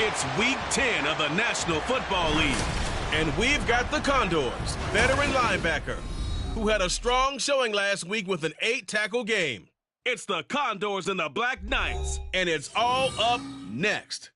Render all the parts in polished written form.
It's Week 10 of the National Football League, and we've got the Condors, veteran linebacker, who had a strong showing last week with an 8-tackle game. It's the Condors and the Black Knights, and it's all up next.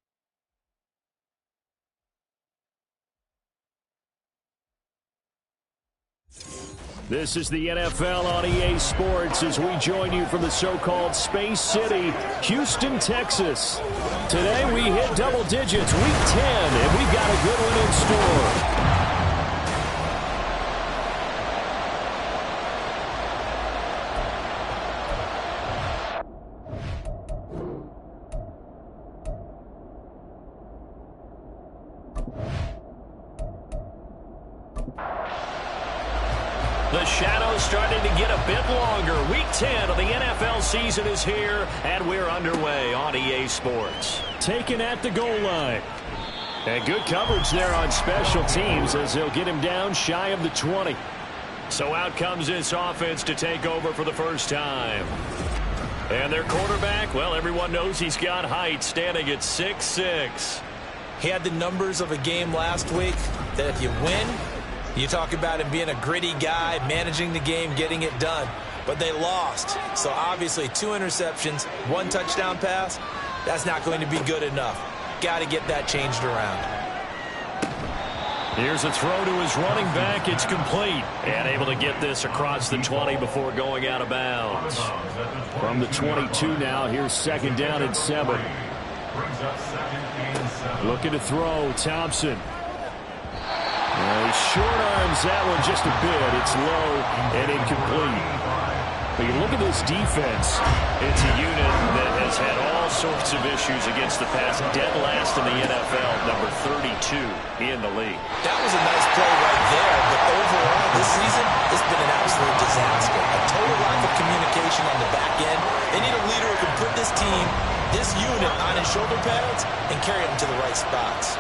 This is the NFL on EA Sports as we join you from the so-called Space City, Houston, Texas. Today we hit double digits, Week 10, and we've got a good one in store. The shadow's starting to get a bit longer. Week 10 of the NFL season is here, and we're underway on EA Sports. Taken at the goal line. And good coverage there on special teams as they'll get him down shy of the 20. So out comes this offense to take over for the first time. And their quarterback, well, everyone knows he's got height, standing at 6'6". He had the numbers of a game last week that if you win, you talk about him being a gritty guy, managing the game, getting it done. But they lost. So obviously 2 interceptions, 1 touchdown pass, that's not going to be good enough. Got to get that changed around. Here's a throw to his running back. It's complete. And able to get this across the 20 before going out of bounds. From the 22 now, here's 2nd down and 7. Looking to throw, Thompson. He short arms that one just a bit. It's low and incomplete. But you look at this defense. It's a unit that has had all sorts of issues against the pass. Dead last in the NFL, number 32 in the league. That was a nice play right there. But overall, this season, it's been an absolute disaster. A total lack of communication on the back end. They need a leader who can put this team, this unit, on his shoulder pads and carry them to the right spots.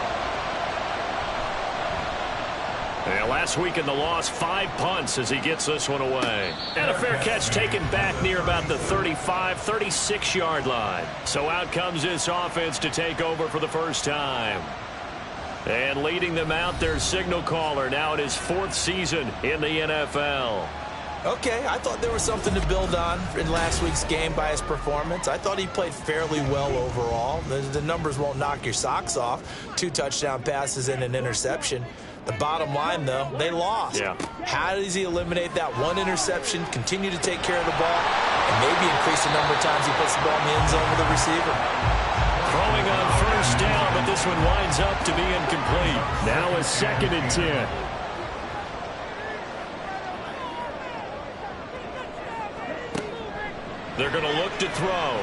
Yeah, last week in the loss, 5 punts as he gets this one away. And a fair catch taken back near about the 35, 36-yard line. So out comes this offense to take over for the first time. And leading them out, their signal caller, now in his 4th season in the NFL. Okay, I thought there was something to build on in last week's game by his performance. I thought he played fairly well overall. The numbers won't knock your socks off. 2 touchdown passes and an interception. The bottom line, though, they lost. Yeah. How does he eliminate that 1 interception, continue to take care of the ball, and maybe increase the number of times he puts the ball in the end zone with the receiver? Throwing on 1st down, but this one winds up to be incomplete. Now a 2nd and 10. They're going to look to throw.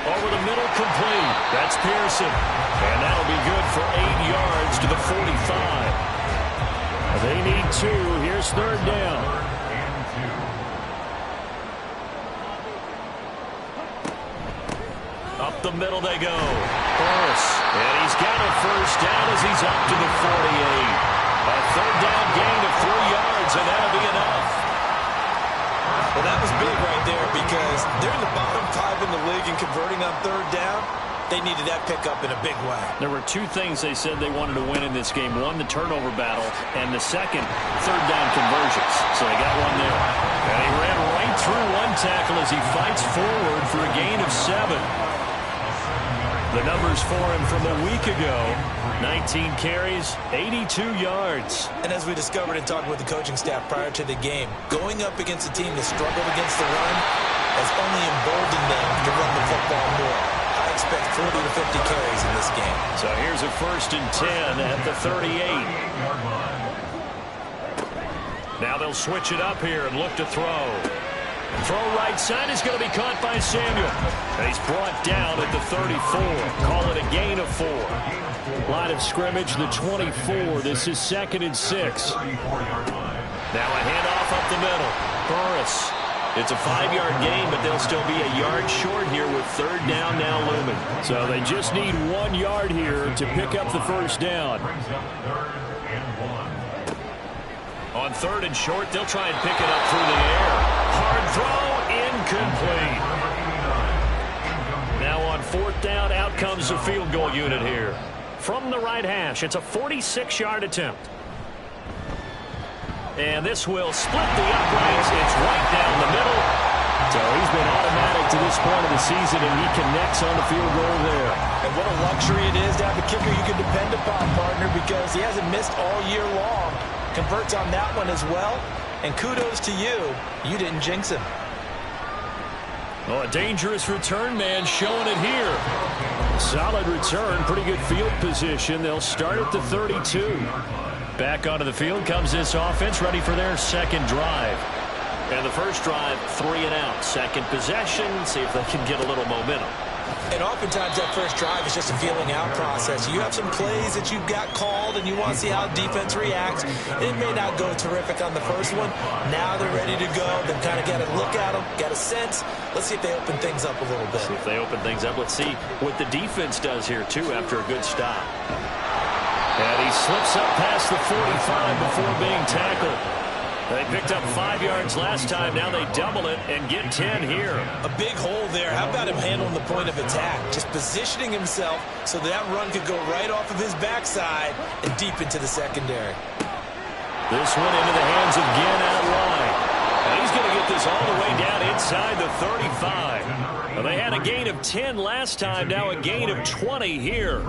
Over the middle, complete. That's Pearson. And that'll be good for 8 yards to the 45. They need 2. Here's 3rd down. Up the middle they go. Burris. And he's got a 1st down as he's up to the 48. A 3rd down gain of 3 yards, and that'll be enough. Well, that was big right there because they're in the bottom 5 in the league and converting on 3rd down. They needed that pickup in a big way. There were 2 things they said they wanted to win in this game. 1, the turnover battle, and the 2nd, 3rd down conversions. So they got 1 there. And he ran right through 1 tackle as he fights forward for a gain of 7. The numbers for him from a week ago, 19 carries, 82 yards. And as we discovered in talking with the coaching staff prior to the game, going up against a team that struggled against the run has only emboldened them to run the football more. I expect 40 to 50 carries in this game. So here's a 1st and 10 at the 38. Now they'll switch it up here and look to throw. Throw right side is going to be caught by Samuel. And he's brought down at the 34. Call it a gain of 4. Line of scrimmage, the 24. This is 2nd and 6. Now a handoff up the middle. Burris It's a 5-yard gain, but they'll still be a yard short here with third down now looming. So they just need 1 yard here to pick up the first down. On third and short, they'll try and pick it up through the air. Hard throw, incomplete. Now on fourth down, out comes the field goal unit here. From the right hash, it's a 46-yard attempt. And this will split the uprights. It's right down the middle. So he's been automatic to this point of the season, and he connects on the field goal there. And what a luxury it is to have a kicker you can depend upon, partner, because he hasn't missed all year long. Converts on that one as well. And kudos to you. You didn't jinx him. Oh, a dangerous return man showing it here. Solid return, pretty good field position. They'll start at the 32. Back onto the field comes this offense, ready for their second drive. And the first drive, 3 and out. Second possession, see if they can get a little momentum. And oftentimes that first drive is just a feeling out process. You have some plays that you've got called and you want to see how defense reacts. It may not go terrific on the first one. Now they're ready to go. They've kind of got to look at them, got a sense. Let's see if they open things up a little bit. See if they open things up. Let's see what the defense does here, too, after a good stop. And he slips up past the 45 before being tackled. They picked up 5 yards last time. Now they double it and get 10 here. A big hole there. How about him handling the point of attack? Just positioning himself so that run could go right off of his backside and deep into the secondary. This one into the hands of Ginn out wide. And he's going to get this all the way down inside the 35. Well, they had a gain of 10 last time, now a gain of 20 here.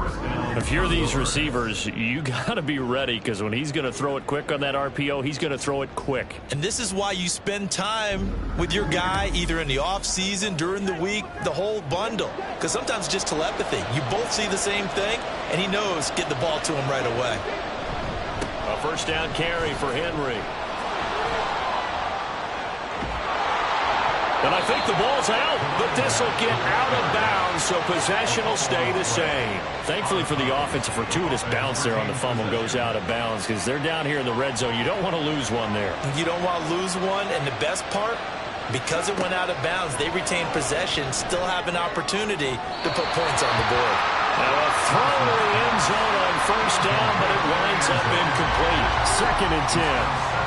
If you're these receivers, you got to be ready, because when he's going to throw it quick on that RPO, he's going to throw it quick. And this is why you spend time with your guy either in the offseason, during the week, the whole bundle. Because sometimes just telepathy. You both see the same thing, and he knows get the ball to him right away. A first down carry for Henry. And I think the ball's out, but this will get out of bounds, so possession will stay the same. Thankfully for the offense, a fortuitous bounce there on the fumble goes out of bounds, because they're down here in the red zone. You don't want to lose one there. You don't want to lose one, and the best part, because it went out of bounds, they retain possession, still have an opportunity to put points on the board. Now a throw to the end zone on first down, but it winds up incomplete. 2nd and 10.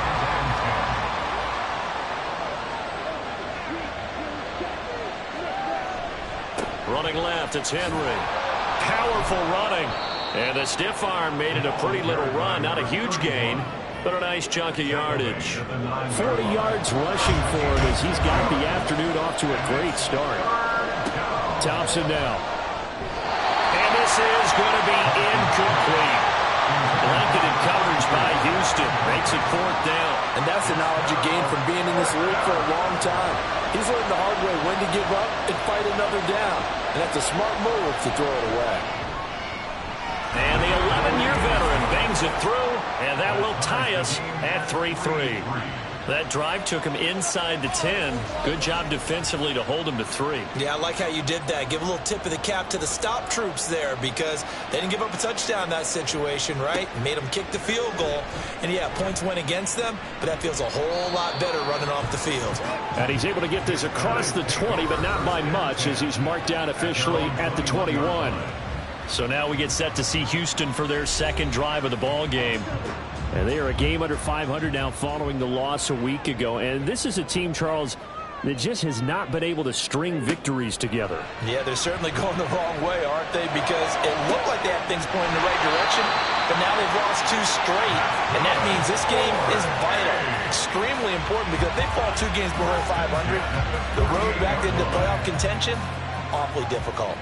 Running left, it's Henry. Powerful running. And the stiff arm made it a pretty little run. Not a huge gain, but a nice chunk of yardage. 40 yards rushing for him as he's got the afternoon off to a great start. Thompson now. And this is going to be incomplete. Blanketed coverage by Houston. Makes it 4th down. And that's the knowledge you gain from being in this league for a long time. He's learned the hard way when to give up and fight another down. And that's a smart move to throw it away. And the 11-year veteran bangs it through, and that will tie us at 3-3. That drive took him inside the 10. Good job defensively to hold him to 3. Yeah, I like how you did that. Give a little tip of the cap to the stop troops there, because they didn't give up a touchdown in that situation, right? Made them kick the field goal. And, yeah, points went against them, but that feels a whole lot better running off the field. And he's able to get this across the 20, but not by much, as he's marked down officially at the 21. So now we get set to see Houston for their second drive of the ball game. And they are a game under 500 now following the loss a week ago. And this is a team, Charles, that just has not been able to string victories together. Yeah, they're certainly going the wrong way, aren't they? Because it looked like they had things pointing in the right direction, but now they've lost 2 straight. And that means this game is vital, extremely important, because if they fall 2 games below 500, the road back into playoff contention, awfully difficult.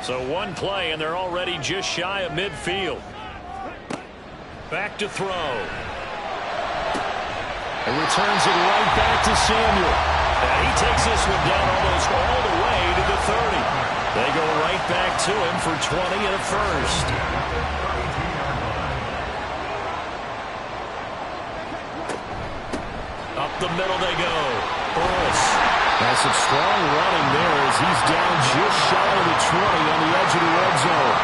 So one play, and they're already just shy of midfield. Back to throw. And returns it right back to Samuel. And he takes this one down almost all the way to the 30. They go right back to him for 20 and a first. Up the middle they go. Burris. Has some strong running there as he's down just shy of the 20 on the edge of the red zone.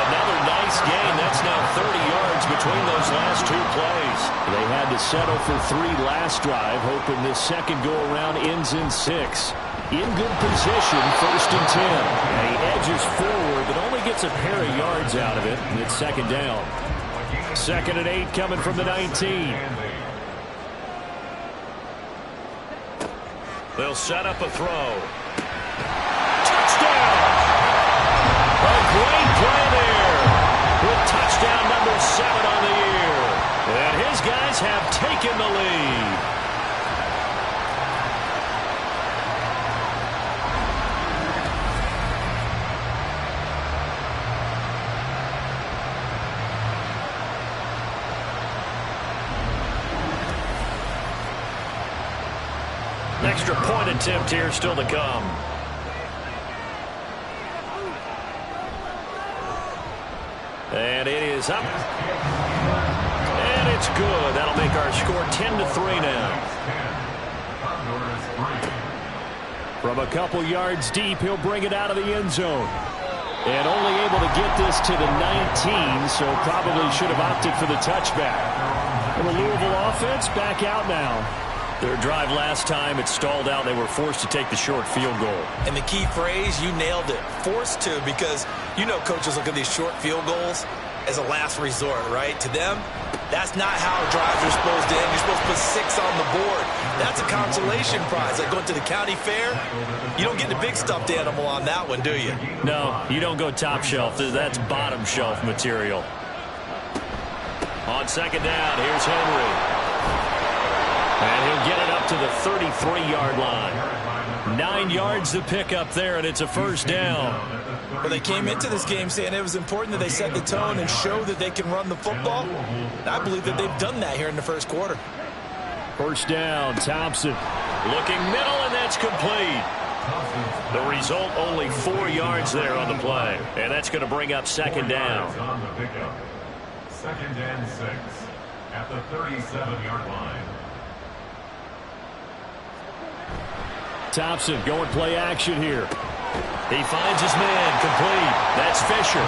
Another nice Nice gain. That's now 30 yards between those last two plays. They had to settle for 3 last drive, hoping this second go-around ends in 6. In good position, 1st and 10. And he edges forward, but only gets a pair of yards out of it, and it's 2nd down. 2nd and 8 coming from the 19. They'll set up a throw. Touchdown! A great play there with touchdown number 7 on the year. And his guys have taken the lead. Extra point attempt here still to come. And it is up. And it's good. That'll make our score 10-3 now. From a couple yards deep, he'll bring it out of the end zone. And only able to get this to the 19, so probably should have opted for the touchback. And the Louisville offense back out now. Their drive last time, it stalled out. They were forced to take the short field goal. And the key phrase, you nailed it, forced to, because you know coaches look at these short field goals as a last resort, right? To them, that's not how drives are supposed to end. You're supposed to put 6 on the board. That's a consolation prize. Like going to the county fair, you don't get the big stuffed animal on that one, do you? No, you don't go top shelf. That's bottom shelf material. On 2nd down, here's Henry. And he'll get it up to the 33-yard line. 9 yards to pick up there, and it's a 1st down. Well, they came into this game saying it was important that they set the tone and show that they can run the football. And I believe that they've done that here in the 1st quarter. 1st down, Thompson. Looking middle, and that's complete. The result, only 4 yards there on the play. And that's going to bring up 2nd down. 2nd and 6 at the 37-yard line. Thompson going play action here. He finds his man, complete. That's Fisher.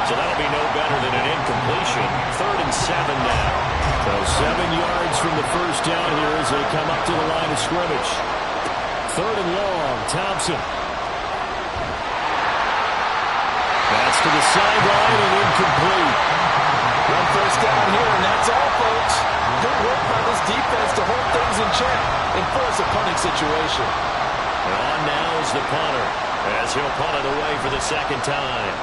So that'll be no better than an incompletion. 3rd and 7 now. So 7 yards from the 1st down here as they come up to the line of scrimmage. 3rd and long, Thompson. That's to the sideline and incomplete. 1 first down here, and that's all, folks. Good work by this defense to hold things in check and force a punting situation. And on now is the punter, as he'll punt it away for the 2nd time.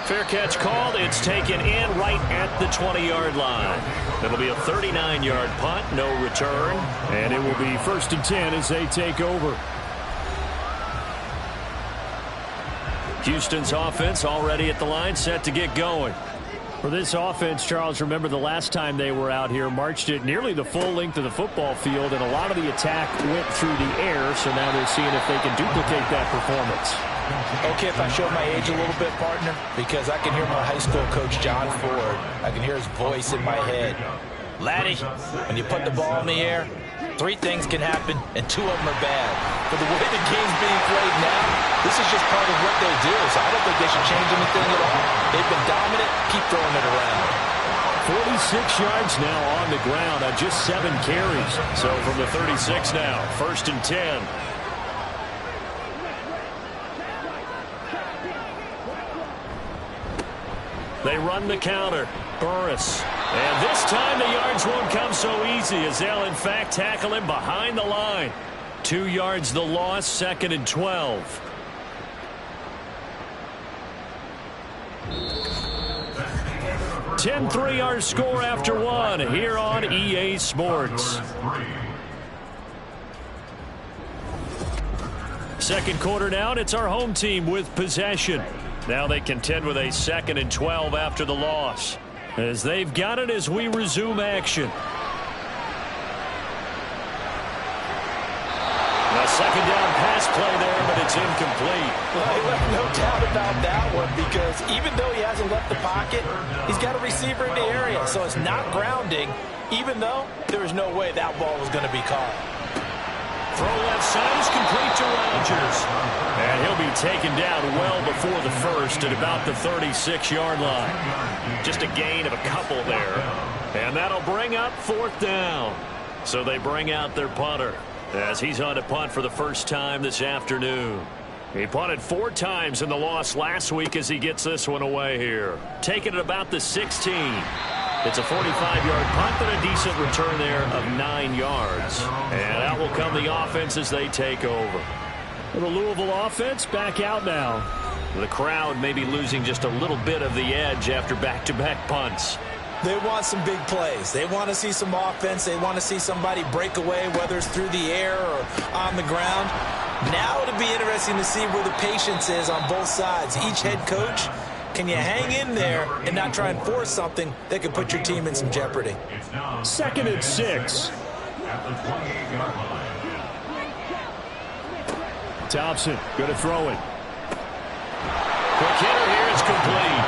Fair catch called. It's taken in right at the 20-yard line. It'll be a 39-yard punt, no return. And it will be 1st and 10 as they take over. Houston's offense already at the line, set to get going. For this offense, Charles, remember the last time they were out here, marched it nearly the full length of the football field, and a lot of the attack went through the air, so now they're seeing if they can duplicate that performance. Okay, if I show my age a little bit, partner, because I can hear my high school coach, John Ford. I can hear his voice in my head. Laddie, when you put the ball in the air, 3 things can happen, and 2 of them are bad. For the way the game's being played now, this is just part of what they do, so I don't think they should change anything at all. They've been dominant. Keep throwing it around. 46 yards now on the ground on just 7 carries. So from the 36 now, 1st and 10. They run the counter. Burris. And this time the yards won't come so easy as they'll in fact tackle him behind the line. 2 yards the loss, 2nd and 12. (10-3) our score after 1 here on EA Sports. 2nd quarter down, it's our home team with possession. Now they contend with a 2nd and 12 after the loss, as they've got it as we resume action. A 2nd down pass play there, but it's incomplete. Well, no doubt about that one, because even though he hasn't left the pocket, he's got a receiver in the area, so it's not grounding, even though there was no way that ball was going to be caught. Throw left side is complete to Rodgers. And he'll be taken down well before the first at about the 36-yard line. Just a gain of a couple there. And that'll bring up 4th down. So they bring out their punter as he's on to punt for the first time this afternoon. He punted 4 times in the loss last week as he gets this one away here. Taking it about the 16. It's a 45-yard punt, but a decent return there of 9 yards. And out will come the offense as they take over. The Louisville offense back out now. The crowd may be losing just a little bit of the edge after back-to-back punts. They want some big plays. They want to see some offense. They want to see somebody break away, whether it's through the air or on the ground. Now it'll be interesting to see where the patience is on both sides. Each head coach, can you hang in there and not try and force something that could put your team in some jeopardy? 2nd and 6. At the 28-yard line. Thompson going to throw it. Quick hitter here is complete.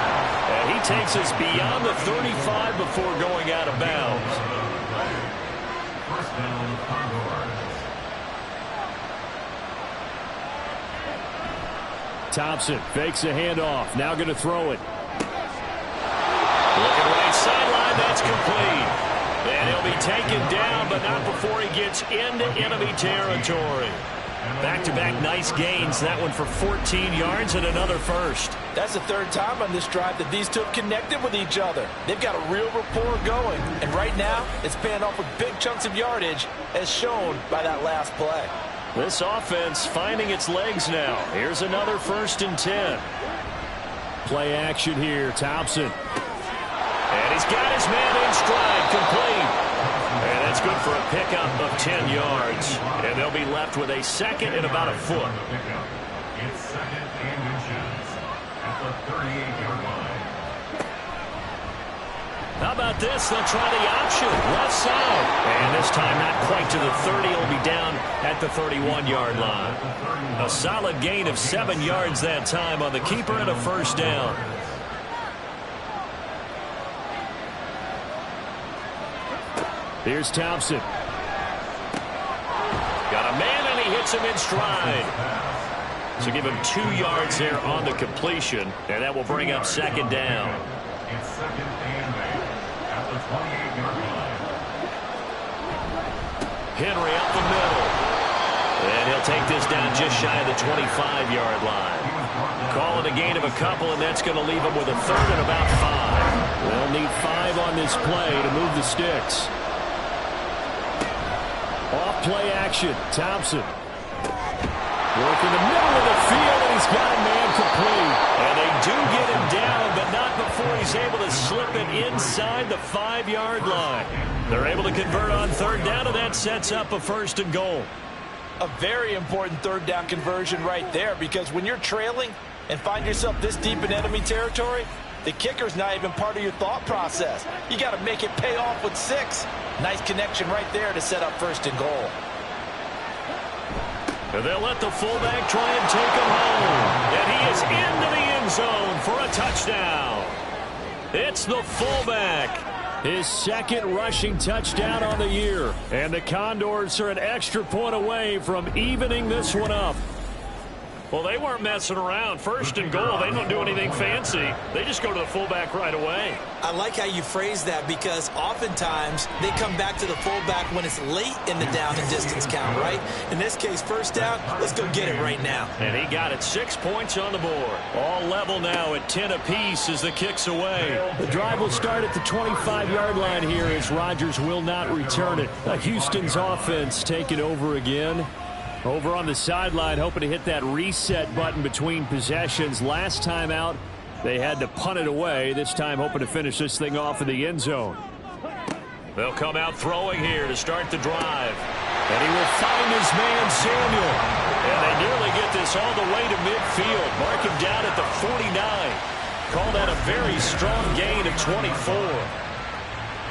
And he takes us beyond the 35 before going out of bounds. First down, Condors. Thompson fakes a handoff. Now going to throw it. Looking right sideline. That's complete. And he'll be taken down, but not before he gets into enemy territory. Back-to-back nice gains. That one for 14 yards and another first. That's the 3rd time on this drive that these two have connected with each other. They've got a real rapport going. And right now, it's paying off with big chunks of yardage, as shown by that last play. This offense finding its legs now. Here's another 1st and 10. Play action here. Thompson. And he's got his man in stride. Complete. And that's good for a pickup of 10 yards. And they'll be left with a 2nd and about a foot. It's 2nd and inches at the 38-yard line. How about this? They'll try the option. Left side. And this time not quite to the 30. He'll be down at the 31-yard line. A solid gain of 7 yards that time on the keeper and a 1st down. Here's Thompson. Got a man, and he hits him in stride. So give him 2 yards there on the completion, and that will bring up 2nd down. It's 2nd and 8 at the 28-yard line. Henry up the middle. And he'll take this down just shy of the 25-yard line. Call it a gain of a couple, and that's going to leave him with a 3rd and about 5. They'll need 5 on this play to move the sticks. Off play action. Thompson. Working the middle of the field, and he's got a man complete. And they do get him down, but not before he's able to slip it inside the 5-yard line. They're able to convert on 3rd down, and that sets up a 1st and goal. A very important 3rd down conversion right there, because when you're trailing and find yourself this deep in enemy territory, the kicker's not even part of your thought process. You got to make it pay off with 6. Nice connection right there to set up 1st and goal. And they'll let the fullback try and take him home. And he is into the end zone for a touchdown. It's the fullback. His 2nd rushing touchdown on the year. And the Condors are an extra point away from evening this one up. Well, they weren't messing around. 1st and goal, they don't do anything fancy. They just go to the fullback right away. I like how you phrase that, because oftentimes they come back to the fullback when it's late in the down and distance count, right? In this case, 1st down, let's go get it right now. And he got it. 6 points on the board. All level now at 10 apiece as the kick's away. The drive will start at the 25-yard line here as Rodgers will not return it. Houston's offense taking over again. Over on the sideline, hoping to hit that reset button between possessions. Last time out, they had to punt it away. This time, hoping to finish this thing off in the end zone. They'll come out throwing here to start the drive. And he will find his man, Samuel. And they nearly get this all the way to midfield. Mark him down at the 49. Call that a very strong gain of 24.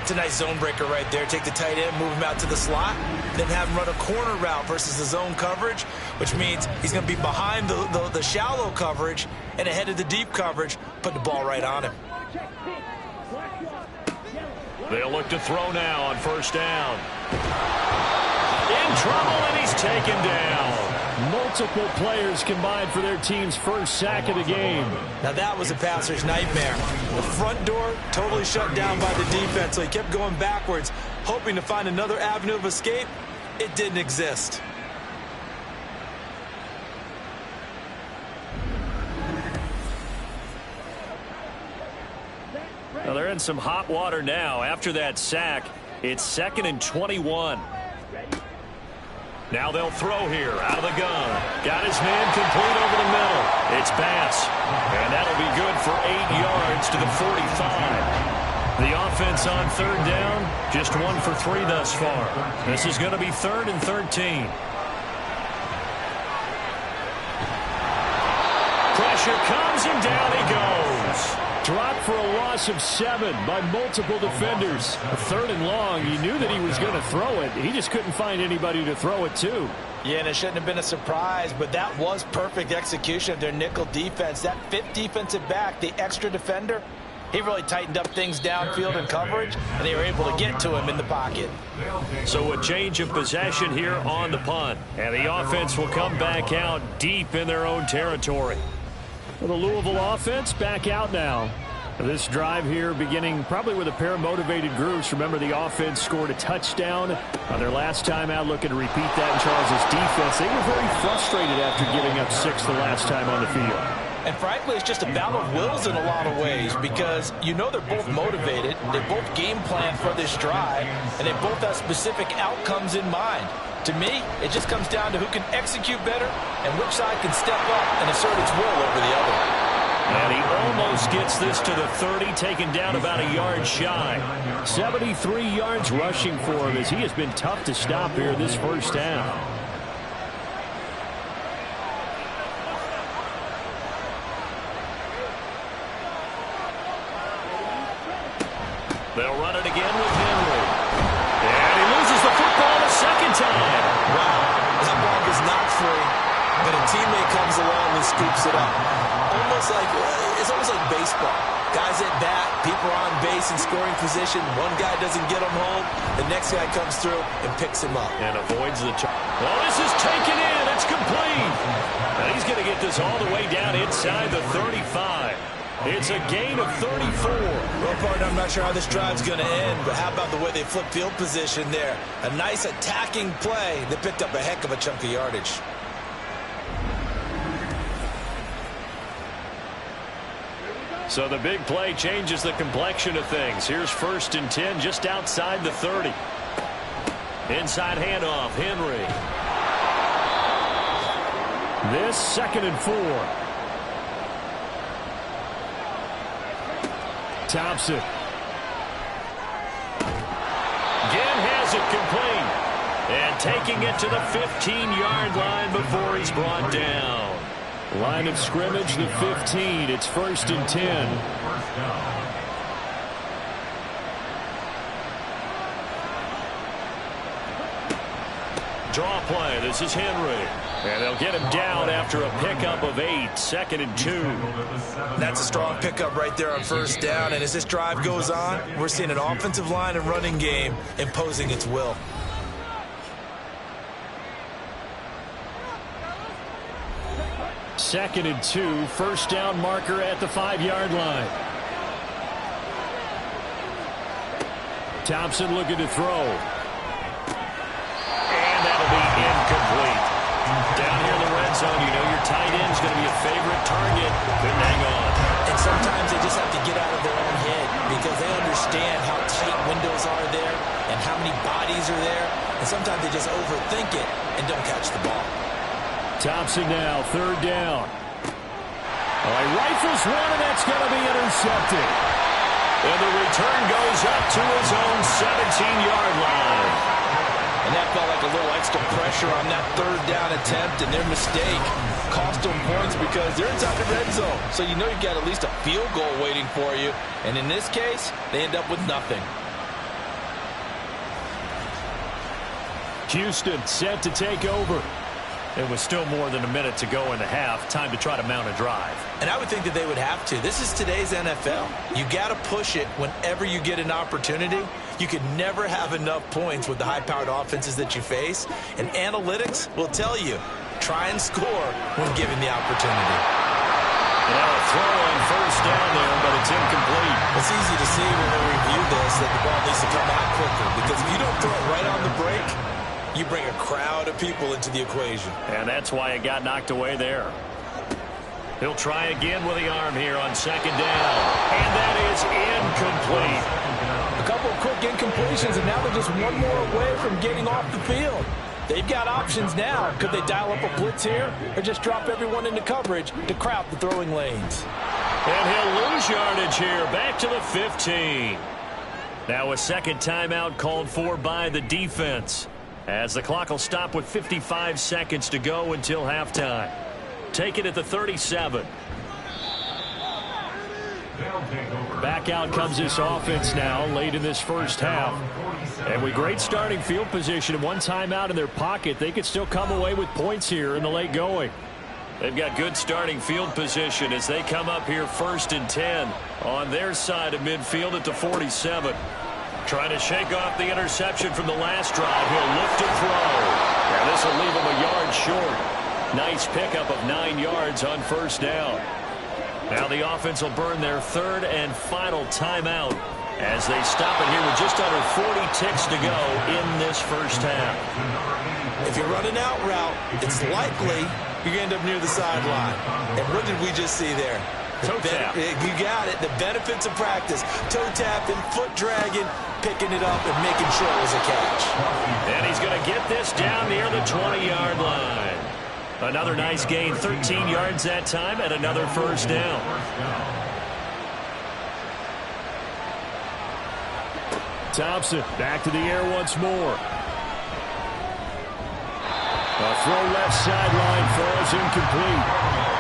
It's a nice zone breaker right there. Take the tight end, move him out to the slot, then have him run a corner route versus the zone coverage, which means he's going to be behind the shallow coverage and ahead of the deep coverage, put the ball right on him. They'll look to throw now on 1st down. In trouble, and he's taken down. multiple players combined for their team's first sack of the game. Now that was a passer's nightmare. The front door totally shut down by the defense, so he kept going backwards, hoping to find another avenue of escape. It didn't exist. Well, they're in some hot water now. After that sack, it's 2nd and 21. Now they'll throw here out of the gun. Got his man complete over the middle. It's Bass. And that'll be good for 8 yards to the 45. The offense on 3rd down, just 1 for 3 thus far. This is going to be 3rd and 13. Pressure comes and down he goes. Dropped for a loss of 7 by multiple defenders. 3rd and long, he knew that he was going to throw it. He just couldn't find anybody to throw it to. Yeah, and it shouldn't have been a surprise, but that was perfect execution of their nickel defense. That 5th defensive back, the extra defender, he really tightened up things downfield in coverage, and they were able to get to him in the pocket. So a change of possession here on the punt, and the offense will come back out deep in their own territory. Well, the Louisville offense back out now. This drive here beginning probably with a pair of motivated groups. Remember, the offense scored a touchdown on their last time out, looking to repeat that in Charles's defense. They were very frustrated after giving up 6 the last time on the field. And frankly, it's just a battle of wills in a lot of ways, because you know they're both motivated, they both game plan for this drive, and they both have specific outcomes in mind. To me, it just comes down to who can execute better and which side can step up and assert its will over the other. And he almost gets this to the 30, taken down about a yard shy. 73 yards rushing for him, as he has been tough to stop here this first half. They'll run it again with Henry. And he loses the football a second time. Wow, that ball was not free, but a teammate comes along and scoops it up. It's almost like baseball. Guys at bat, people are on base in scoring position. One guy doesn't get him home. The next guy comes through and picks him up. And avoids the charge. Well, this is taken in. It's complete. And he's going to get this all the way down inside the 35. It's a gain of 34. Well, partner, I'm not sure how this drive's going to end, but how about the way they flip field position there? A nice attacking play that picked up a heck of a chunk of yardage. So the big play changes the complexion of things. Here's 1st and 10 just outside the 30. Inside handoff, Henry. This 2nd and 4. Thompson. Again has it complete. And taking it to the 15-yard line before he's brought down. Line of scrimmage, the 15. It's 1st and 10. Draw play. This is Henry. And they'll get him down after a pickup of 8. 2nd and 2. That's a strong pickup right there on 1st down. And as this drive goes on, we're seeing an offensive line and running game imposing its will. Second and 2. 1st down marker at the 5-yard line. Thompson looking to throw. And that'll be incomplete. Down here in the red zone, you know your tight end's going to be a favorite target. Couldn't hang on. And sometimes they just have to get out of their own head because they understand how tight windows are there and how many bodies are there. And sometimes they just overthink it and don't catch the ball. Thompson now, 3rd down. Oh, he rifles one, and that's going to be intercepted. And the return goes up to his own 17-yard line. And that felt like a little extra pressure on that 3rd down attempt, and their mistake cost them points because they're inside the red zone. So you know you've got at least a field goal waiting for you. And in this case, they end up with nothing. Houston set to take over. It was still more than a minute to go in the half. Time to try to mount a drive. And I would think that they would have to. This is today's NFL. You got to push it whenever you get an opportunity. You could never have enough points with the high-powered offenses that you face. And analytics will tell you, try and score when given the opportunity. Now a throw on first down there, but it's incomplete. It's easy to see when we review this that the ball needs to come out quickly, because if you don't throw it right on the break, you bring a crowd of people into the equation. And that's why it got knocked away there. He'll try again with the arm here on second down. And that is incomplete. A couple of quick incompletions, and now they're just one more away from getting off the field. They've got options now. Could they dial up a blitz here or just drop everyone into coverage to crowd the throwing lanes? And he'll lose yardage here, back to the 15. Now a second timeout called for by the defense, as the clock will stop with 55 seconds to go until halftime. Take it at the 37. Back out comes this offense now late in this first half. And with great starting field position and one timeout in their pocket, they could still come away with points here in the late going. They've got good starting field position as they come up here 1st and 10 on their side of midfield at the 47. Trying to shake off the interception from the last drive. He'll look to throw. And this will leave him a yard short. Nice pickup of 9 yards on first down. Now the offense will burn their 3rd and final timeout as they stop it here with just under 40 ticks to go in this first half. If you're running out route, it's likely you're going to end up near the sideline. And what did we just see there? Toe tap. You got it. The benefits of practice. Toe tapping, foot dragging, picking it up, and making sure it was a catch. And he's going to get this down near the 20-yard line. Another nice gain, 13 yards that time, and another first down. Thompson back to the air once more. A throw left sideline falls incomplete.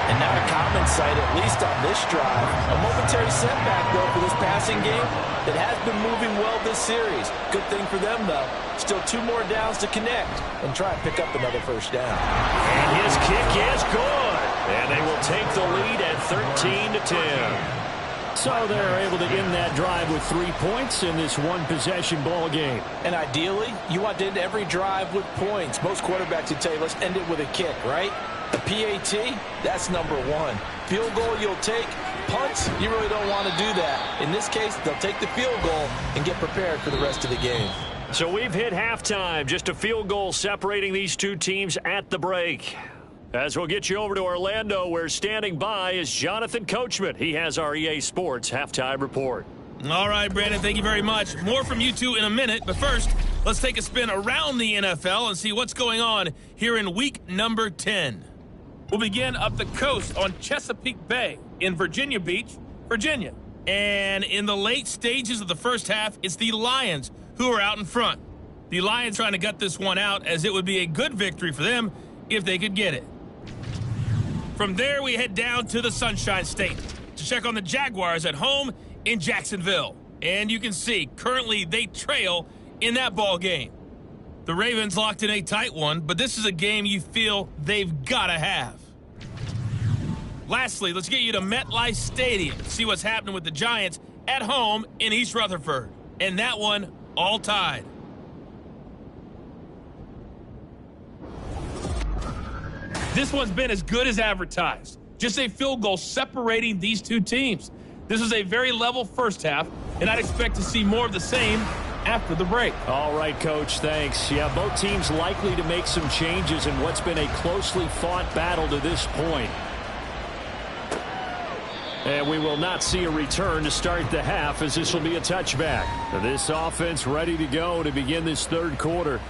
And not a common sight, at least on this drive. A momentary setback, though, for this passing game that has been moving well this series. Good thing for them, though. Still 2 more downs to connect and try and pick up another first down. And his kick is good. And they will take the lead at 13-10. So they're able to end that drive with 3 points in this one-possession ball game. And ideally, you want to end every drive with points. Most quarterbacks would tell you, let's end it with a kick, right? A PAT, that's number 1. Field goal you'll take. Punts, you really don't want to do that. In this case, they'll take the field goal and get prepared for the rest of the game. So we've hit halftime. Just a field goal separating these two teams at the break. As we'll get you over to Orlando, where standing by is Jonathan Coachman. He has our EA Sports halftime report. All right, Brandon, thank you very much. More from you two in a minute, but first, let's take a spin around the NFL and see what's going on here in week number 10. We'll begin up the coast on Chesapeake Bay in Virginia Beach, Virginia. And in the late stages of the first half, it's the Lions who are out in front. The Lions trying to gut this one out, as it would be a good victory for them if they could get it. From there, we head down to the Sunshine State to check on the Jaguars at home in Jacksonville. And you can see, currently they trail in that ball game. The Ravens locked in a tight one, but this is a game you feel they've got to have. Lastly, let's get you to MetLife Stadium to see what's happening with the Giants at home in East Rutherford. And that one all tied. This one's been as good as advertised. Just a field goal separating these two teams. This is a very level first half, and I'd expect to see more of the same after the break. All right, Coach, thanks. Yeah, both teams likely to make some changes in what's been a closely fought battle to this point. And we will not see a return to start the half, as this will be a touchback. This offense ready to go to begin this third quarter.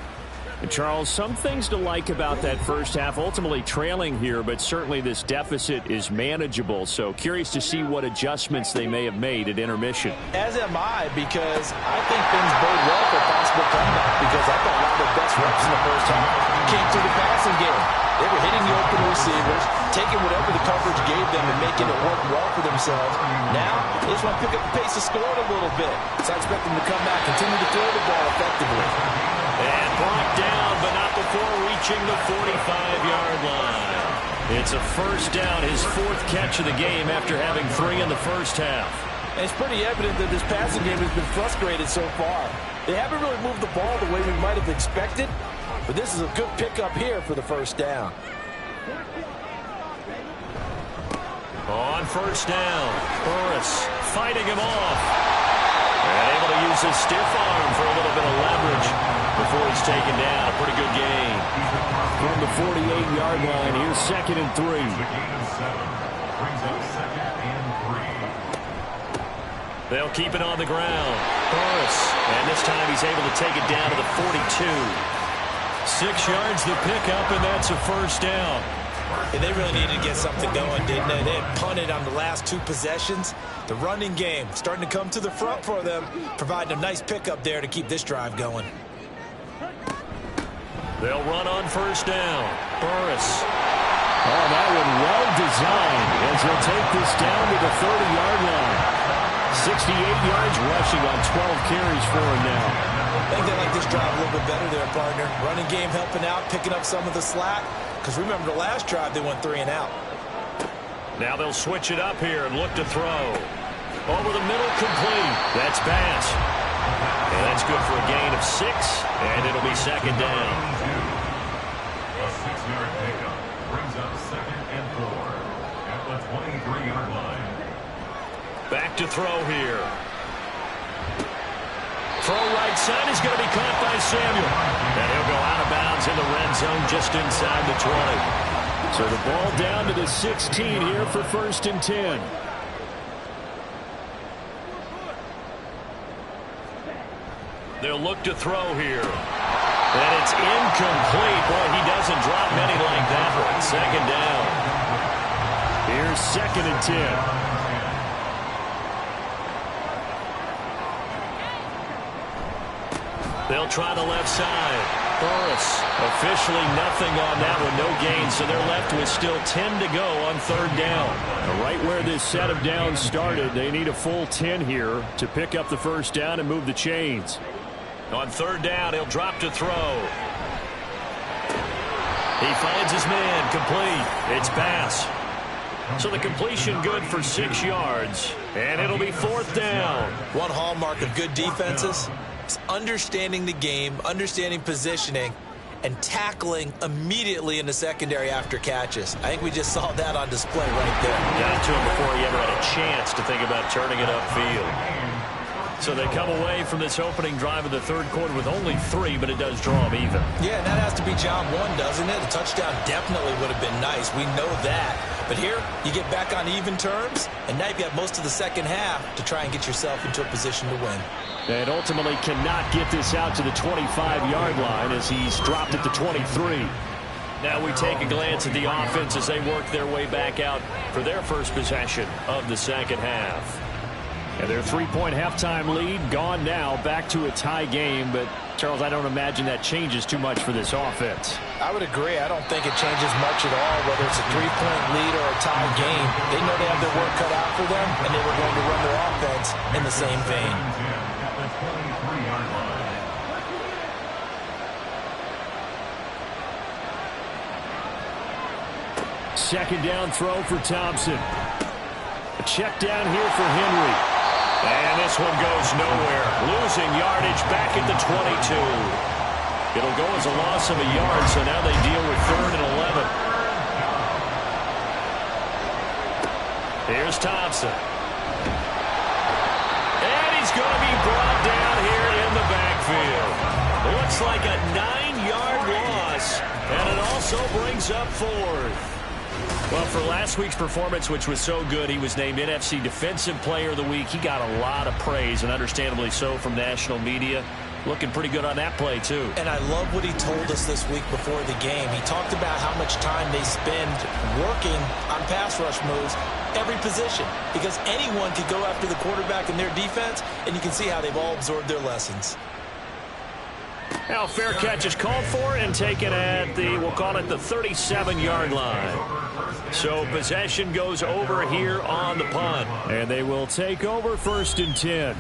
And Charles, some things to like about that first half, ultimately trailing here, but certainly this deficit is manageable. So curious to see what adjustments they may have made at intermission. As am I, because I think things bode well for a possible comeback, because I thought a lot of their best reps in the first half came through the passing game. They were hitting the open receivers, taking whatever the coverage gave them and making it work well for themselves. Now, they just want to pick up the pace of scoring a little bit. So I expect them to come back, continue to throw the ball effectively. And brought down, but not before reaching the 45-yard line. It's a first down, his 4th catch of the game after having 3 in the first half. And it's pretty evident that this passing game has been frustrated so far. They haven't really moved the ball the way we might have expected, but this is a good pickup here for the first down. On first down, Burris fighting him off. And able to use his stiff arm for a little bit of leverage before he's taken down. A pretty good gain. From the 48-yard line, here's 2nd and 3. The gain of 7 brings up 2nd and 3. They'll keep it on the ground. Burris, and this time he's able to take it down to the 42. 6 yards the pickup, and that's a first down. And they really needed to get something going, didn't they? They had punted on the last 2 possessions. The running game starting to come to the front for them, providing a nice pickup there to keep this drive going. They'll run on first down. Burris. Oh, that one well designed as they'll take this down to the 30-yard line. 68 yards rushing on 12 carries for him now. I think they like this drive a little bit better there, partner. Running game helping out, picking up some of the slack. Because remember, the last drive, they went 3 and out. Now they'll switch it up here and look to throw. Over the middle, complete. That's Bass. And that's good for a gain of 6, and it'll be 2nd down. A 6-yard pickup brings up 2nd and 4 at the 23-yard line. Back to throw here. Throw right side is going to be caught by Samuel. And he'll go out of bounds in the red zone just inside the 20. So the ball down to the 16 here for 1st and 10. They'll look to throw here. And it's incomplete. Boy, he doesn't drop many like that one. 2nd down. Here's 2nd and 10. They'll try the left side. Burris, officially nothing on that one. No gain, so they're left with still 10 to go on 3rd down. Right where this set of downs started, they need a full 10 here to pick up the first down and move the chains. On 3rd down, he'll drop to throw. He finds his man, complete. It's Bass. So the completion good for 6 yards, and it'll be 4th down. One hallmark of good defenses is understanding the game, understanding positioning, and tackling immediately in the secondary after catches. I think we just saw that on display right there. Got to him before he ever had a chance to think about turning it upfield. So they come away from this opening drive of the 3rd quarter with only 3, but it does draw them even. Yeah, and that has to be job 1, doesn't it? A touchdown definitely would have been nice. We know that. But here, you get back on even terms, and now you've got most of the second half to try and get yourself into a position to win. And ultimately cannot get this out to the 25-yard line as he's dropped at the 23. Now we take a glance at the offense as they work their way back out for their first possession of the second half. And their 3-point halftime lead gone now, back to a tie game. But, Charles, I don't imagine that changes too much for this offense. I would agree. I don't think it changes much at all, whether it's a 3-point lead or a tie game. They know they have their work cut out for them, and they were going to run their offense in the same vein. At the 23-yard line. Second down throw for Thompson. A check down here for Henry. And this one goes nowhere. Losing yardage back at the 22. It'll go as a loss of a yard, so now they deal with 3rd and 11. Here's Thompson. And he's going to be brought down here in the backfield. Looks like a 9-yard loss, and it also brings up 4th. Well, for last week's performance, which was so good, he was named NFC Defensive Player of the Week. He got a lot of praise, and understandably so, from national media. Looking pretty good on that play, too. And I love what he told us this week before the game. He talked about how much time they spend working on pass rush moves, every position, because anyone could go after the quarterback in their defense, and you can see how they've all absorbed their lessons. Now, fair catch is called for and taken at the, we'll call it the 37-yard line. So possession goes over here on the punt. And they will take over 1st and 10.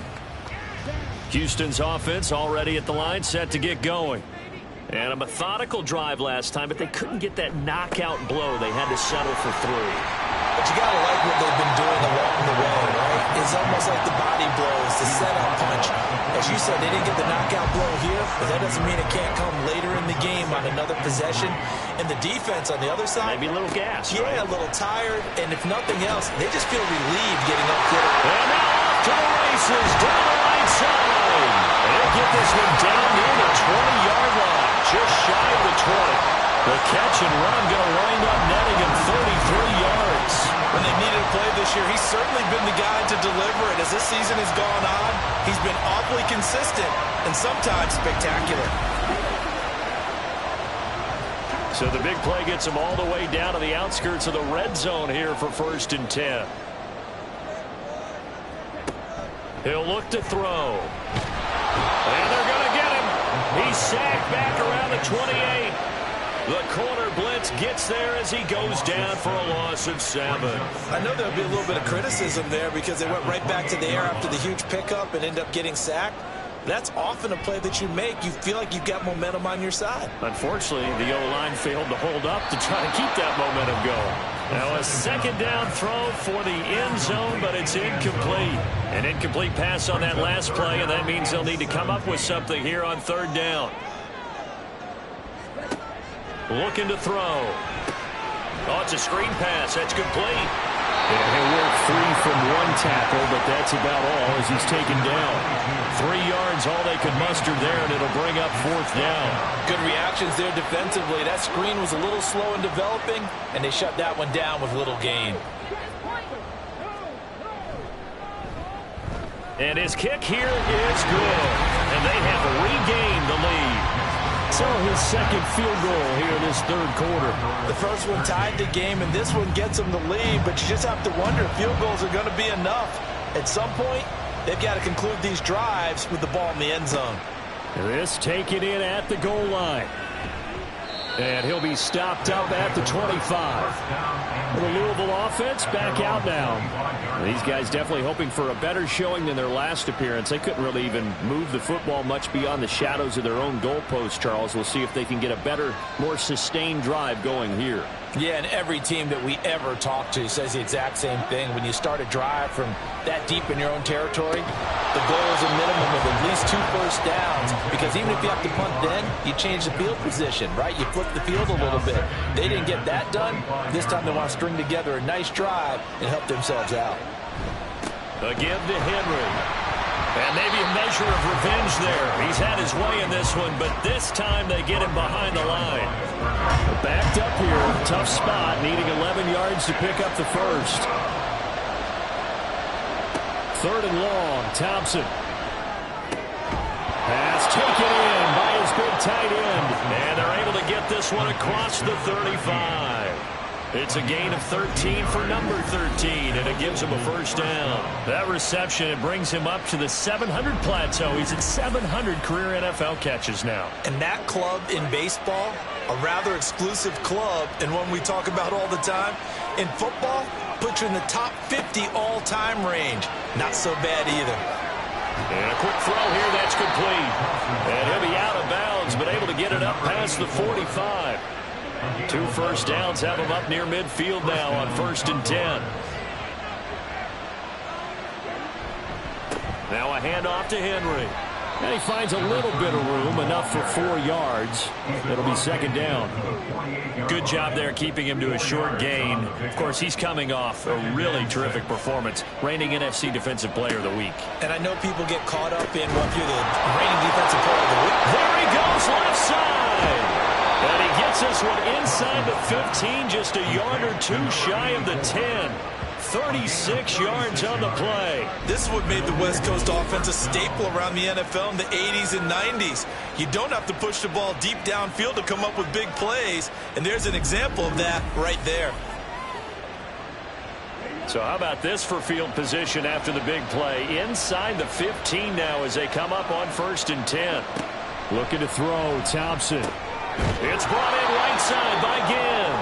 Houston's offense already at the line, set to get going. And a methodical drive last time, but they couldn't get that knockout blow. They had to settle for 3. But you got to like what they've been doing along the way, right? is almost like the body blows, the setup punch. As you said, they didn't get the knockout blow here, but that doesn't mean it can't come later in the game on another possession. And the defense on the other side, maybe a little gas. Yeah, right? a little tired, and if nothing else, they just feel relieved getting up there. And now off to the races, down the right side. They'll get this one down near the 20-yard line, just shy of the 20. The catch and run going to wind up netting him 33 yards. When they needed a play this year, he's certainly been the guy to deliver it. As this season has gone on, he's been awfully consistent and sometimes spectacular. So the big play gets him all the way down to the outskirts of the red zone here for 1st and 10. He'll look to throw. And they're going to get him. He's sacked back around the 28. The corner blitz gets there as he goes down for a loss of 7. I know there'll be a little bit of criticism there because they went right back to the air after the huge pickup and end up getting sacked. That's often a play that you make. You feel like you've got momentum on your side. Unfortunately, the O-line failed to hold up to try to keep that momentum going. Now a 2nd down throw for the end zone, but it's incomplete. An incomplete pass on that last play, and that means they'll need to come up with something here on 3rd down. Looking to throw. Oh, it's a screen pass. That's complete. Yeah, he'll work free from 1 tackle, but that's about all as he's taken down. 3 yards, all they could muster there, and it'll bring up 4th down. Good reactions there defensively. That screen was a little slow in developing, and they shut that one down with little gain. And his kick here is good. And they have regained the lead. So his 2nd field goal here in this 3rd quarter. The first one tied the game, and this one gets them the lead, but you just have to wonder if field goals are going to be enough. At some point, they've got to conclude these drives with the ball in the end zone. This taken in at the goal line. And he'll be stopped up at the 25. The Louisville offense back out now. These guys definitely hoping for a better showing than their last appearance. They couldn't really even move the football much beyond the shadows of their own goalpost, Charles. We'll see if they can get a better, more sustained drive going here. Yeah, and every team that we ever talk to says the exact same thing. When you start a drive from that deep in your own territory, the goal is a minimum of at least 2 first downs, because even if you have to punt then, you change the field position, right? You flip the field a little bit. They didn't get that done. This time they want to string together a nice drive and help themselves out. A give to Henry. And maybe a measure of revenge there. He's had his way in this one, but this time they get him behind the line. Backed up here, tough spot, needing 11 yards to pick up the first. 3rd and long, Thompson. Pass taken in by his big tight end. And they're able to get this one across the 35. It's a gain of 13 for number 13, and it gives him a first down. That reception, it brings him up to the 700 plateau. He's at 700 career NFL catches now. And that club in baseball, a rather exclusive club, and one we talk about all the time. In football, puts you in the top 50 all-time range. Not so bad either. And a quick throw here, that's complete. And he'll be out of bounds, but able to get it up past the 45. 2 first downs have him up near midfield now on 1st and 10. Now a handoff to Henry. And he finds a little bit of room, enough for 4 yards. It'll be 2nd down. Good job there keeping him to a short gain. Of course, he's coming off a really terrific performance, reigning NFC Defensive Player of the Week. And I know people get caught up in what you're the reigning Defensive Player of the Week. There he goes, left side. And he gets this one inside the 15, just a yard or 2 shy of the 10. 36 yards on the play. This is what made the West Coast offense a staple around the NFL in the 80s and 90s. You don't have to push the ball deep downfield to come up with big plays, and there's an example of that right there. So how about this for field position after the big play? Inside the 15 now as they come up on 1st and 10. Looking to throw, Thompson. It's brought in right side by Ginn.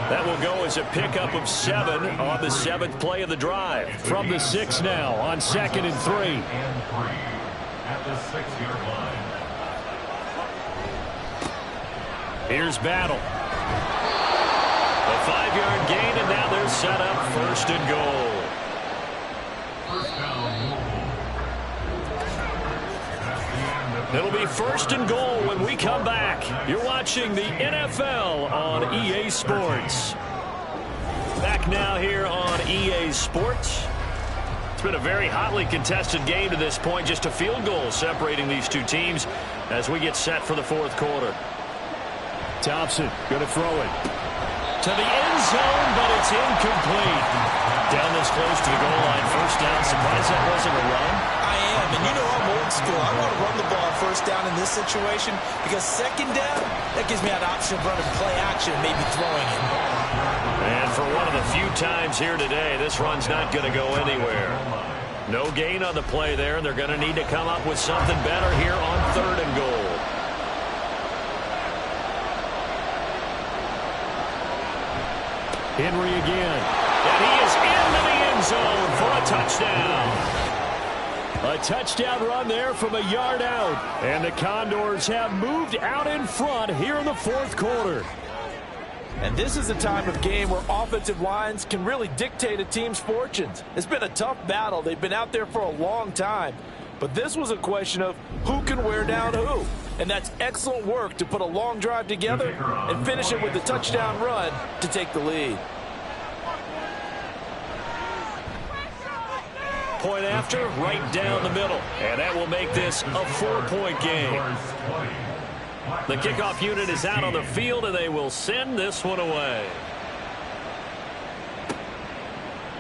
That will go as a pickup of 7 on the 7th play of the drive. From the 6 now on 2nd and 3. At the 6-yard line. Here's Battle. A 5-yard gain, and now they're set up 1st and goal. It'll be 1st and goal when we come back. You're watching the NFL on EA Sports. Back now here on EA Sports. It's been a very hotly contested game to this point. Just a field goal separating these two teams as we get set for the 4th quarter. Thompson going to throw it to the end zone, but it's incomplete. Down this close to the goal line. 1st down. Surprised that wasn't a run. I am, and you know I'm old school. I want to run the ball 1st down in this situation because 2nd down, that gives me an option of running play action, maybe throwing it. And for one of the few times here today, this run's not going to go anywhere. No gain on the play there, and they're going to need to come up with something better here on 3rd and goal. Henry again. And he is into the end zone for a touchdown. A touchdown run there from a yard out. And the Condors have moved out in front here in the 4th quarter. And this is a time of game where offensive lines can really dictate a team's fortunes. It's been a tough battle. They've been out there for a long time. But this was a question of who can wear down who. And that's excellent work to put a long drive together and finish it with a touchdown run to take the lead. Point after, right down the middle. And that will make this a 4-point game. The kickoff unit is out on the field, and they will send this one away.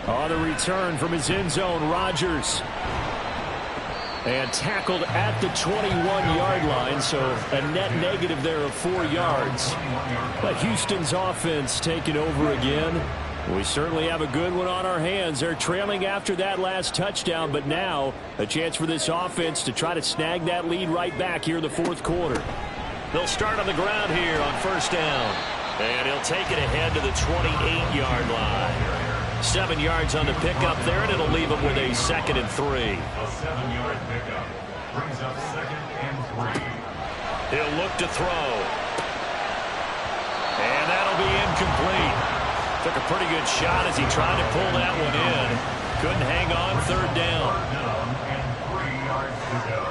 On the return from his end zone, Rodgers. And tackled at the 21-yard line, so a net negative there of 4 yards. But Houston's offense taking over again. We certainly have a good one on our hands. They're trailing after that last touchdown, but now a chance for this offense to try to snag that lead right back here in the 4th quarter. They'll start on the ground here on 1st down. And he'll take it ahead to the 28-yard line. 7 yards on the pickup there, and it'll leave him with a 2nd and 3. A 7-yard pickup brings up 2nd and 3. He'll look to throw. And that'll be incomplete. Took a pretty good shot as he tried to pull that one in. Couldn't hang on 3rd down. And 3 yards to go.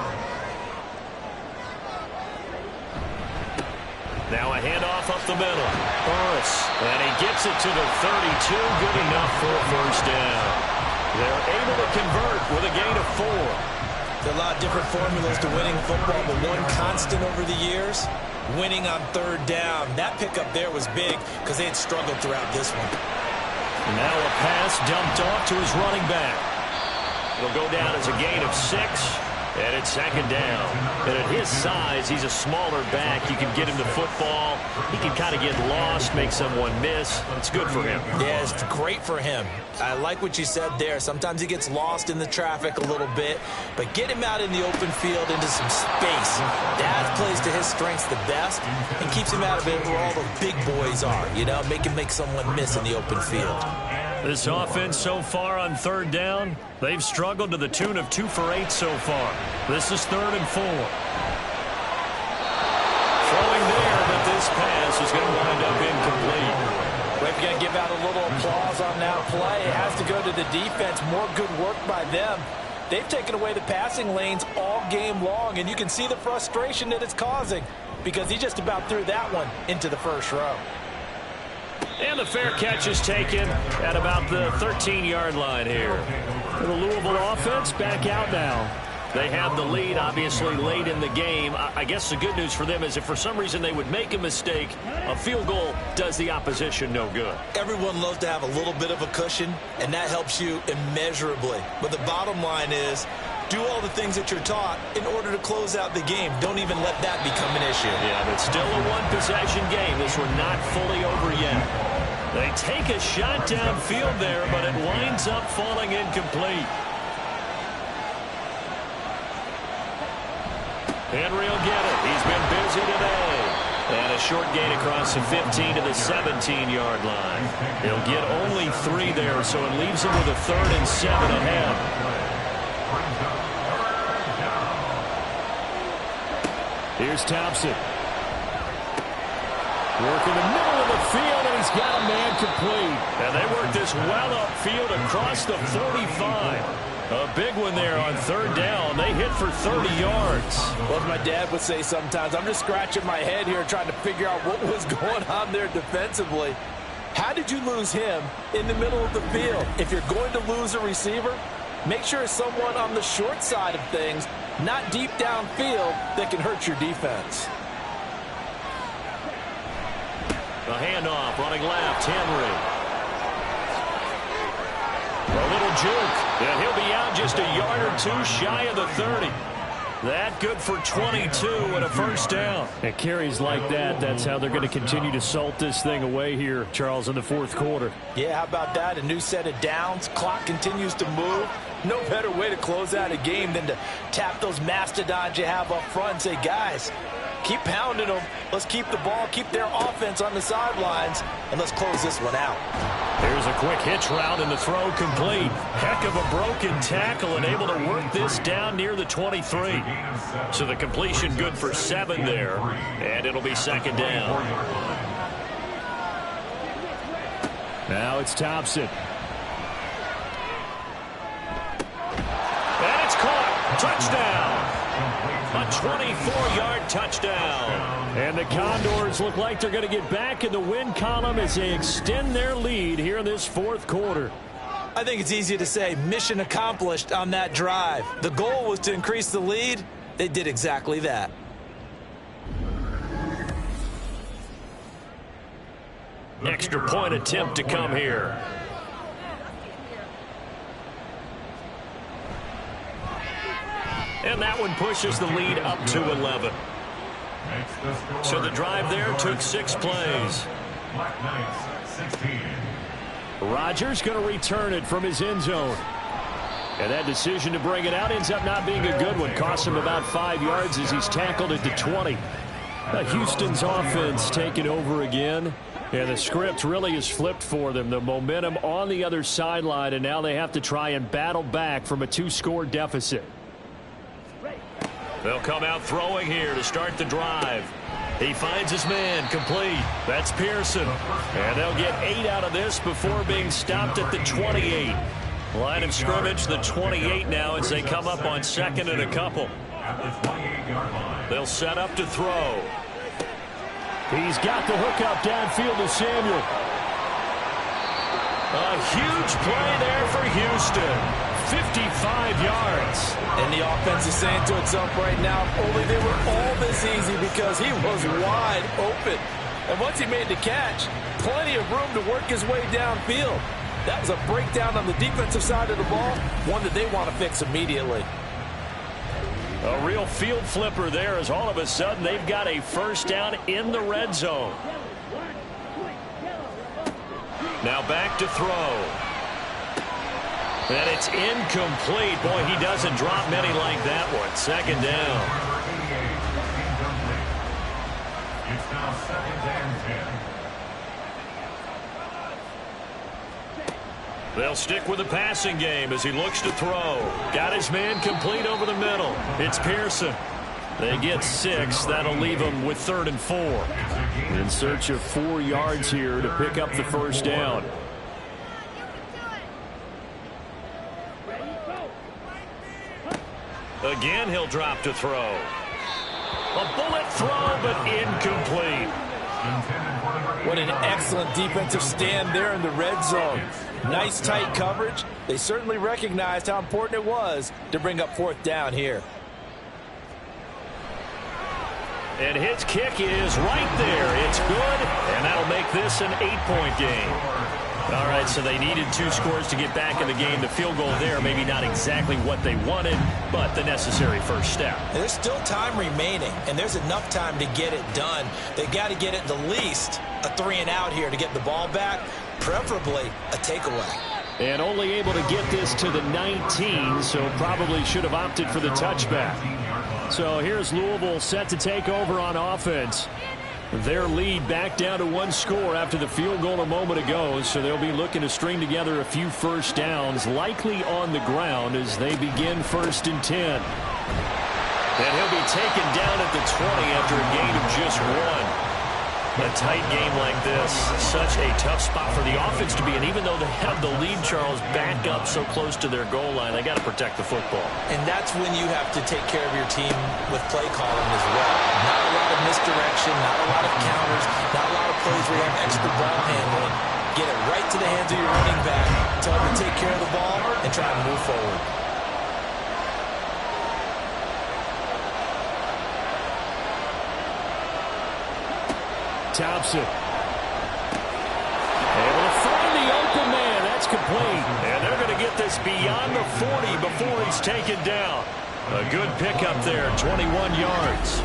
Now a handoff up the middle. Burris. And he gets it to the 32. Good enough for a 1st down. They're able to convert with a gain of 4. There are a lot of different formulas to winning football, but one constant over the years, winning on 3rd down. That pickup there was big because they had struggled throughout this one. Now a pass dumped off to his running back. It'll go down as a gain of 6. And it's 2nd down. And at his size, he's a smaller back. You can get him the football. He can kind of get lost, make someone miss. It's good for him. Yeah, it's great for him. I like what you said there. Sometimes he gets lost in the traffic a little bit, but get him out in the open field into some space. That plays to his strengths the best and keeps him out of it where all the big boys are, you know, make someone miss in the open field. This offense so far on 3rd down, they've struggled to the tune of 2 for 8 so far. This is 3rd and 4. Throwing there, but this pass is going to wind up incomplete. We're going to give out a little applause on that play. It has to go to the defense. More good work by them. They've taken away the passing lanes all game long, and you can see the frustration that it's causing because he just about threw that one into the 1st row. And the fair catch is taken at about the 13-yard line here. The Louisville offense back out now. They have the lead, obviously, late in the game. I guess the good news for them is if for some reason they would make a mistake, a field goal does the opposition no good. Everyone loves to have a little bit of a cushion, and that helps you immeasurably. But the bottom line is, do all the things that you're taught in order to close out the game. Don't even let that become an issue. Yeah, but still a one-possession game. This one not fully over yet. They take a shot downfield there, but it winds up falling incomplete. Henry will get it. He's been busy today. And a short gain across the 15 to the 17-yard line. He'll get only 3 there, so it leaves him with a 3rd and 7 ahead. Here's Thompson. Working the middle of the field, and he's got a man complete. And they work this well upfield across the 45. A big one there on third down. They hit for 30 yards. Well, as my dad would say sometimes, I'm just scratching my head here trying to figure out what was going on there defensively. How did you lose him in the middle of the field? If you're going to lose a receiver, make sure it's someone on the short side of things, not deep downfield, that can hurt your defense. A handoff, running left, Henry. A little juke, and he'll be out just a yard or two shy of the 30. That good for 22 and a first down. And carries like that, that's how they're going to continue to salt this thing away here, Charles, in the fourth quarter. Yeah, how about that? A new set of downs. Clock continues to move. No better way to close out a game than to tap those mastodons you have up front and say, guys, keep pounding them. Let's keep the ball, keep their offense on the sidelines, and let's close this one out. Here's a quick hitch route and the throw complete. Heck of a broken tackle and able to work this down near the 23. So the completion good for 7 there, and it'll be second down. Now it's Thompson. And it's caught. Touchdown. A 24-yard touchdown. And the Condors look like they're going to get back in the win column as they extend their lead here in this fourth quarter. I think it's easy to say mission accomplished on that drive. The goal was to increase the lead. They did exactly that. Extra point attempt to come here. And that one pushes the lead up to 11. So the drive there took 6 plays. Rodgers going to return it from his end zone. And that decision to bring it out ends up not being a good one. Costs him about 5 yards as he's tackled at the 20. Houston's offense taking over again. And the script really is flipped for them. The momentum on the other sideline, and now they have to try and battle back from a 2-score deficit. They'll come out throwing here to start the drive. He finds his man complete. That's Pearson. And they'll get 8 out of this before being stopped at the 28. Line of scrimmage, the 28 now as they come up on second and a couple. They'll set up to throw. He's got the hookup downfield to Samuel. A huge play there for Houston. 55 yards. And the offense is saying to itself right now, if only they were all this easy, because he was wide open. And once he made the catch, plenty of room to work his way downfield. That was a breakdown on the defensive side of the ball, one that they want to fix immediately. A real field flipper there as all of a sudden they've got a first down in the red zone. Now back to throw. And it's incomplete. Boy, he doesn't drop many like that one. Second down. It's now second and 10. They'll stick with the passing game as he looks to throw. Got his man complete over the middle. It's Pearson. They get 6. That'll leave them with 3rd and 4. In search of 4 yards here to pick up the first down. Again, he'll drop to throw. A bullet throw, but incomplete. What an excellent defensive stand there in the red zone. Nice tight coverage. They certainly recognized how important it was to bring up 4th down here. And his kick is right there. It's good, and that'll make this an 8-point game. All right, so they needed 2 scores to get back in the game. The field goal there, maybe not exactly what they wanted, but the necessary first step. And there's still time remaining, and there's enough time to get it done. They got to get at the least a 3-and-out here to get the ball back, preferably a takeaway. And only able to get this to the 19, so probably should have opted for the touchback. So here's Louisville set to take over on offense. Their lead back down to 1 score after the field goal a moment ago, so they'll be looking to string together a few first downs, likely on the ground as they begin 1st and 10. And he'll be taken down at the 20 after a gain of just 1. A tight game like this, such a tough spot for the offense to be in. Even though they have the lead, Charles, back up so close to their goal line, they got to protect the football. And that's when you have to take care of your team with play calling as well. Not a lot of misdirection, not a lot of counters, not a lot of plays where you have extra ball handling. Get it right to the hands of your running back, tell him to take care of the ball, and try to move forward. Thompson. Able to find the open man. That's complete. And they're going to get this beyond the 40 before he's taken down. A good pickup there, 21 yards.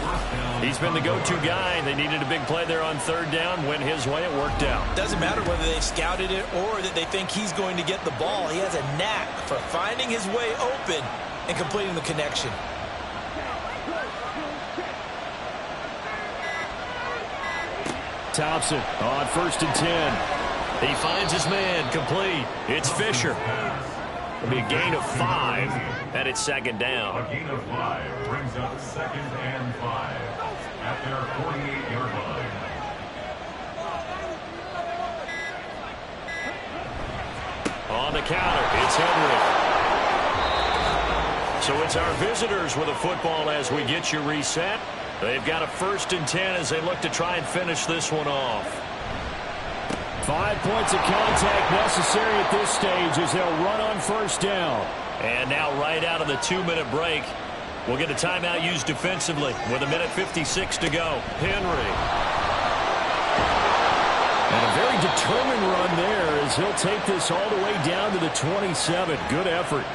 He's been the go-to guy. They needed a big play there on third down. Went his way. It worked out. Doesn't matter whether they scouted it or that they think he's going to get the ball. He has a knack for finding his way open and completing the connection. Thompson on 1st and 10. He finds his man, complete. It's Fisher. It'll be a gain of 5, and it's second down. A gain of 5 brings up 2nd and 5 at their 48-yard line. On the counter, it's Henry. So it's our visitors with a football as we get you reset. They've got a 1st and 10 as they look to try and finish this one off. 5 points of contact necessary at this stage as they'll run on 1st down. And now right out of the 2-minute break, we'll get a timeout used defensively with 1:56 to go. Henry. And a very determined run there as he'll take this all the way down to the 27. Good effort.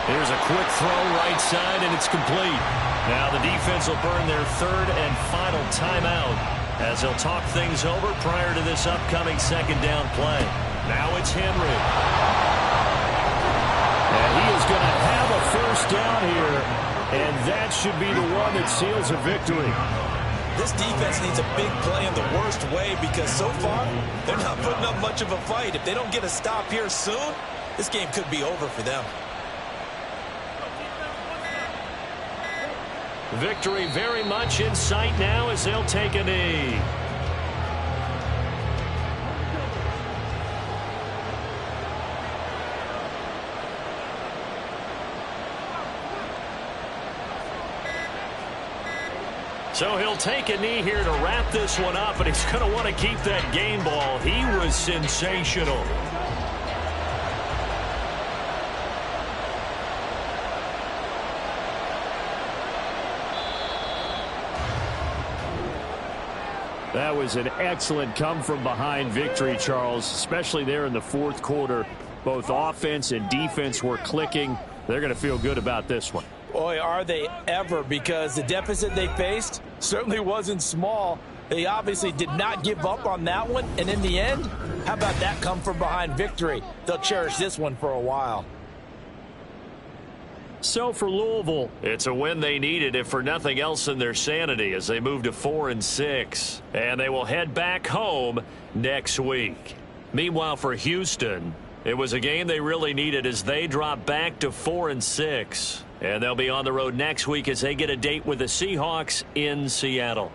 Here's a quick throw right side, and it's complete. Now the defense will burn their 3rd and final timeout as they'll talk things over prior to this upcoming 2nd down play. Now it's Henry. And he is going to have a 1st down here, and that should be the one that seals a victory. This defense needs a big play in the worst way because so far they're not putting up much of a fight. If they don't get a stop here soon, this game could be over for them. Victory very much in sight now as they'll take a knee. So he'll take a knee here to wrap this one up, and he's going to want to keep that game ball. He was sensational. That was an excellent come-from-behind victory, Charles, especially there in the 4th quarter. Both offense and defense were clicking. They're going to feel good about this one. Boy, are they ever, because the deficit they faced certainly wasn't small. They obviously did not give up on that one, and in the end, how about that come-from-behind victory? They'll cherish this one for a while. So for Louisville, it's a win they needed, if for nothing else in their sanity, as they move to 4-6. And they will head back home next week. Meanwhile, for Houston, it was a game they really needed as they drop back to 4-6. And they'll be on the road next week as they get a date with the Seahawks in Seattle.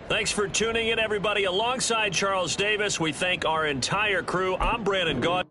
Thanks for tuning in, everybody. Alongside Charles Davis, we thank our entire crew. I'm Brandon Gaud.